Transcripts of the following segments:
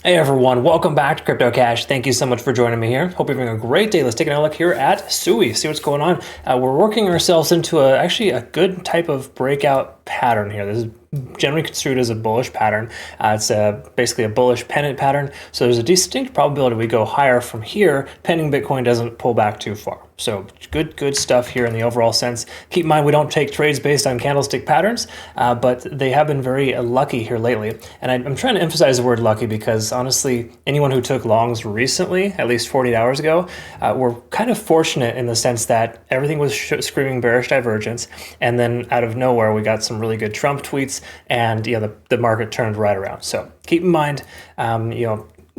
Hey everyone, welcome back to Crypto Cash. Thank you so much for joining me here. Hope you're having a great day. Let's take a look here at SUI, see what's going on. We're working ourselves into actually a good type of breakout pattern here. This is generally construed as a bullish pattern. It's basically a bullish pennant pattern. So there's a distinct probability we go higher from here, pending Bitcoin doesn't pull back too far. So good stuff here in the overall sense. Keep in mind, we don't take trades based on candlestick patterns, but they have been very lucky here lately. And I'm trying to emphasize the word lucky because honestly, anyone who took longs recently, at least 48 hours ago, were kind of fortunate in the sense that everything was screaming bearish divergence. And then out of nowhere, we got some really good Trump tweets and the market turned right around. So keep in mind,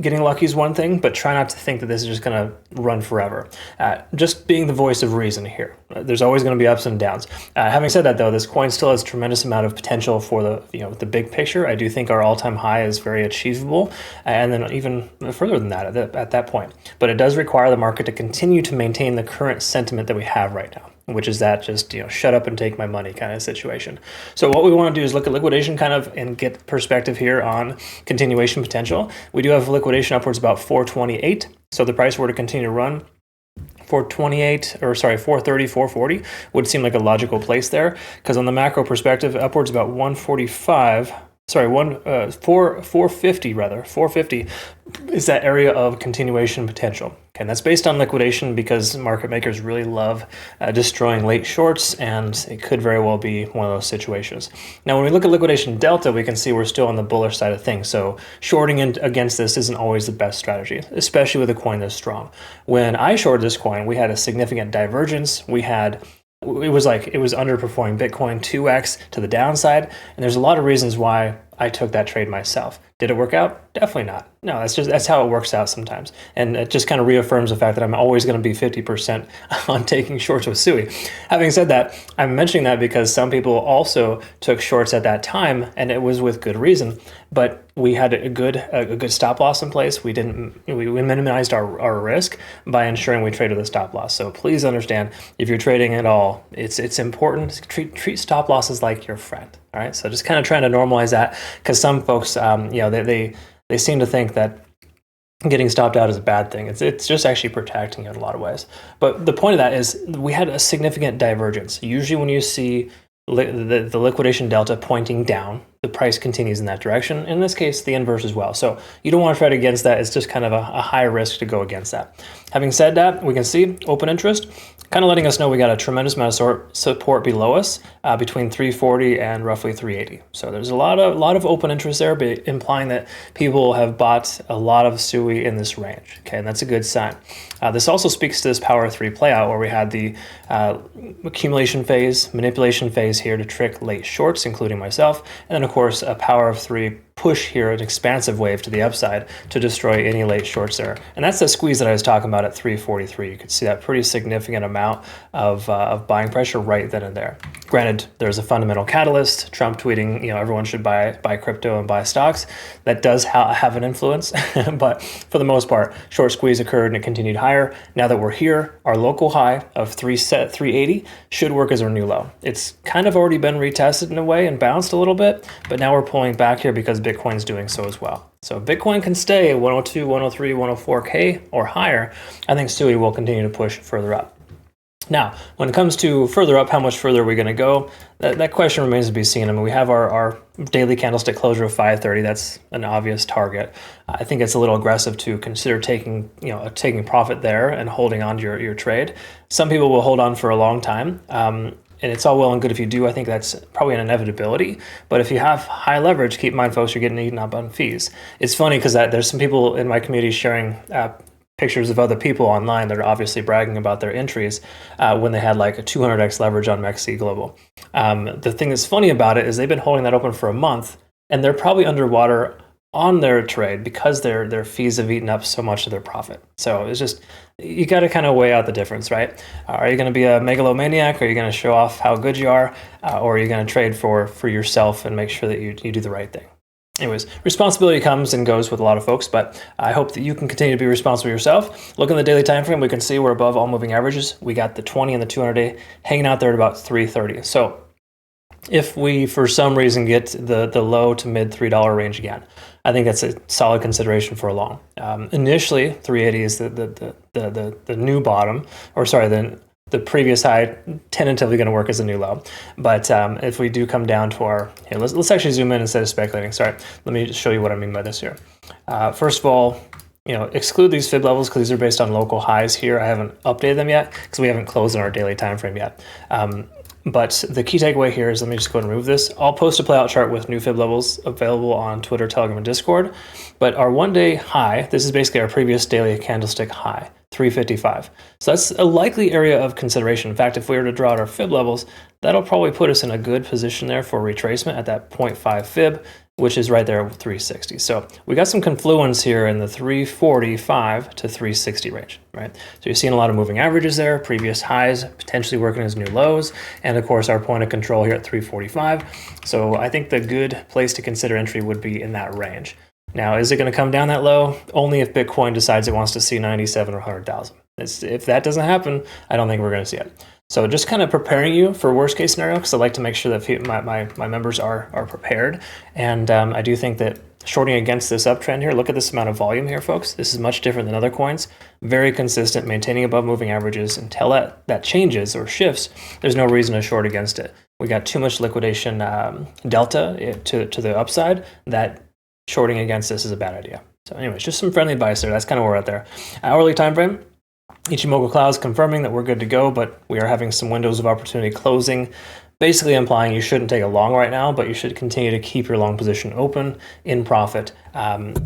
getting lucky is one thing, but try not to think that this is just going to run forever. Just being the voice of reason here. There's always going to be ups and downs. Having said that, though, this coin still has a tremendous amount of potential for the big picture. I do think our all-time high is very achievable, and then even further than that at that point. But it does require the market to continue to maintain the current sentiment that we have right now, which is that just shut up and take my money kind of situation. So what we want to do is look at liquidation kind of and get perspective here on continuation potential. We do have liquidation upwards about 428. So the price were to continue to run 430, 440 would seem like a logical place there, because on the macro perspective, upwards about 450 is that area of continuation potential. Okay, and that's based on liquidation because market makers really love destroying late shorts, and it could very well be one of those situations. Now, when we look at liquidation delta, we can see we're still on the bullish side of things. So shorting against this isn't always the best strategy, especially with a coin that's strong. When I shorted this coin, we had a significant divergence. It was underperforming Bitcoin 2x to the downside, and there's a lot of reasons why I took that trade myself. Did it work out? Definitely not. No, that's how it works out sometimes. And it just kind of reaffirms the fact that I'm always going to be 50% on taking shorts with SUI. Having said that, I'm mentioning that because some people also took shorts at that time, and it was with good reason. But we had a good stop loss in place. We minimized our risk by ensuring we traded with a stop loss. So please understand, if you're trading at all, it's important to treat stop losses like your friend. All right, so just kind of trying to normalize that, because some folks, they seem to think that getting stopped out is a bad thing. It's just actually protecting you in a lot of ways. But the point of that is we had a significant divergence. Usually when you see the liquidation delta pointing down, the price continues in that direction. In this case, the inverse as well. So you don't want to trade against that. It's just kind of a high risk to go against that. Having said that, we can see open interest kind of letting us know we got a tremendous amount of support below us, between 340 and roughly 380. So there's a lot of open interest there, implying that people have bought a lot of SUI in this range. Okay, and that's a good sign. This also speaks to this power of 3 playout, where we had the accumulation phase, manipulation phase here to trick late shorts, including myself, and then of course a power of 3 push here, an expansive wave to the upside to destroy any late shorts there. And that's the squeeze that I was talking about at 343. You could see that pretty significant amount of buying pressure right then and there. Granted, there's a fundamental catalyst, Trump tweeting, everyone should buy crypto and buy stocks. That does have an influence, but for the most part, short squeeze occurred and it continued higher. Now that we're here, our local high of 380 should work as our new low. It's kind of already been retested in a way and bounced a little bit, but now we're pulling back here because Bitcoin's doing so as well. So if Bitcoin can stay at 102, 103, 104K or higher, I think SUI will continue to push further up. Now, when it comes to further up, how much further are we going to go? That question remains to be seen. I mean, we have our daily candlestick closure of 530. That's an obvious target. I think it's a little aggressive to consider taking profit there and holding on to your trade. Some people will hold on for a long time. And it's all well and good if you do. I think that's probably an inevitability. But if you have high leverage, keep in mind, folks, you're getting eaten up on fees. It's funny because there's some people in my community sharing pictures of other people online that are obviously bragging about their entries when they had like a 200x leverage on MEXC Global. The thing that's funny about it is they've been holding that open for a month, and they're probably underwater on their trade because their fees have eaten up so much of their profit. So it's just, you got to kind of weigh out the difference, right? Are you going to be a megalomaniac? Are you going to show off how good you are? Or are you going to trade for yourself and make sure that you do the right thing? Anyways, responsibility comes and goes with a lot of folks, but I hope that you can continue to be responsible yourself. Look in the daily time frame, we can see we're above all moving averages. We got the 20 and the 200-day hanging out there at about 330. So if we, for some reason, get the low to mid $3 range again, I think that's a solid consideration for a long. Initially, 380 is the new bottom, or sorry, the previous high, tentatively going to work as a new low. But if we do come down to our, here, let's actually zoom in instead of speculating. Sorry, let me just show you what I mean by this here. First of all, exclude these fib levels because these are based on local highs here. I haven't updated them yet because we haven't closed on our daily time frame yet. But the key takeaway here is, let me just go ahead and remove this. I'll post a playout chart with new fib levels available on Twitter, Telegram, and Discord. But our one-day high, this is basically our previous daily candlestick high, 355. So that's a likely area of consideration. In fact, if we were to draw out our fib levels, that'll probably put us in a good position there for retracement at that 0.5 fib, which is right there at 360. So we got some confluence here in the 345 to 360 range, right? So you're seeing a lot of moving averages there, previous highs potentially working as new lows, and of course our point of control here at 345. So I think the good place to consider entry would be in that range. Now, is it going to come down that low? Only if Bitcoin decides it wants to see 97 or 100,000. If that doesn't happen, I don't think we're going to see it. So just kind of preparing you for worst case scenario, because I like to make sure that my members are prepared. And I do think that shorting against this uptrend here, look at this amount of volume here, folks. This is much different than other coins. Very consistent, maintaining above moving averages. Until that changes or shifts, there's no reason to short against it. We got too much liquidation delta to the upside that shorting against this is a bad idea. So anyways, just some friendly advice there. That's kind of where we're at there. Hourly time frame. Ichimoku Cloud's confirming that we're good to go, but we are having some windows of opportunity closing, basically implying you shouldn't take a long right now, but you should continue to keep your long position open in profit,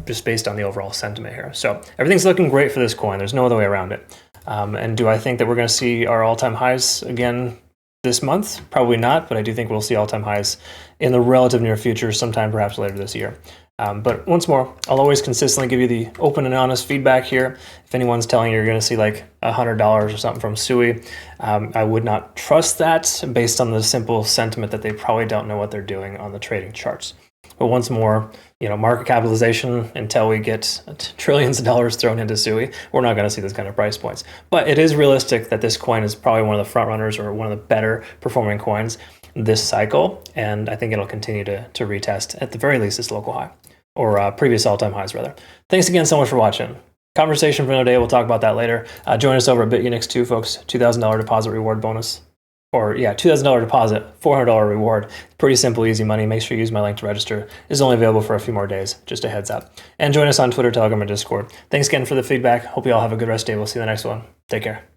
just based on the overall sentiment here. So everything's looking great for this coin. There's no other way around it. And do I think that we're going to see our all-time highs again this month? Probably not, but I do think we'll see all-time highs in the relative near future, sometime perhaps later this year. But once more, I'll always consistently give you the open and honest feedback here. If anyone's telling you you're going to see like $100 or something from SUI, I would not trust that based on the simple sentiment that they probably don't know what they're doing on the trading charts. But once more, market capitalization, until we get trillions of dollars thrown into SUI, we're not going to see this kind of price points. But it is realistic that this coin is probably one of the front runners or one of the better performing coins this cycle, and I think it'll continue to retest at the very least this local high, or previous all-time highs rather. Thanks again so much for watching. Conversation for another day. We'll talk about that later. Join us over at Bitunix too, folks. $2,000 deposit reward bonus. Or yeah, $2,000 deposit, $400 reward. Pretty simple, easy money. Make sure you use my link to register. It's only available for a few more days. Just a heads up. And join us on Twitter, Telegram, and Discord. Thanks again for the feedback. Hope you all have a good rest of the day. We'll see you in the next one. Take care.